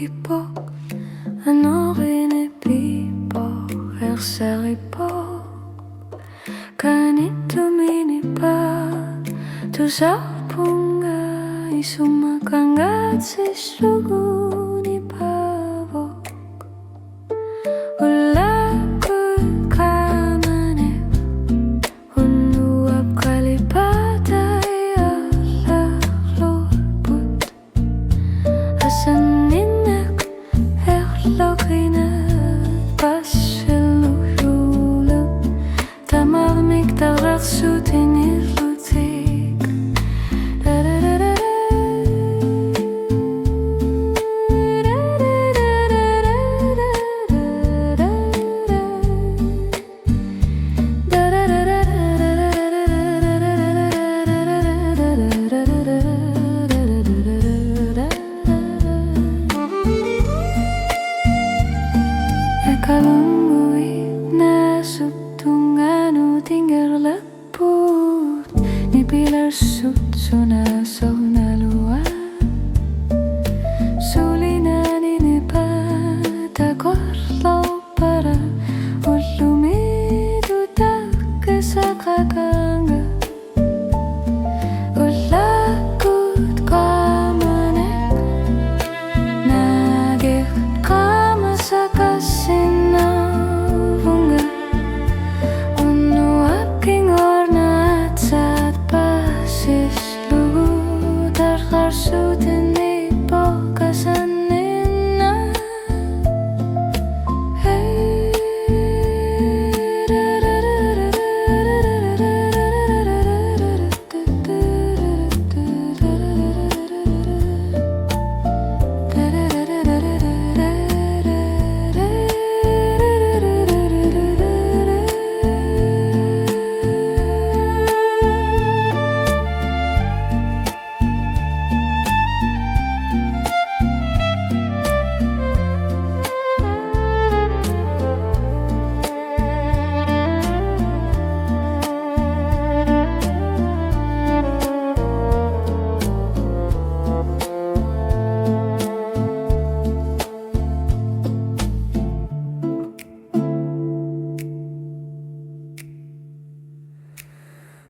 époque, un orine pipo, versaripo, kanitumini pa, tu sapunga, isumakangat sisuguni pavok. Ullaakkut qaamaneq, unnuab kalipatai Afterglow. Asaninnek erloqinet passellujuulut, tamarmik tararsutin illutik. Kalungui nasub tunganu tinggal leput, ni pilar sut sunasok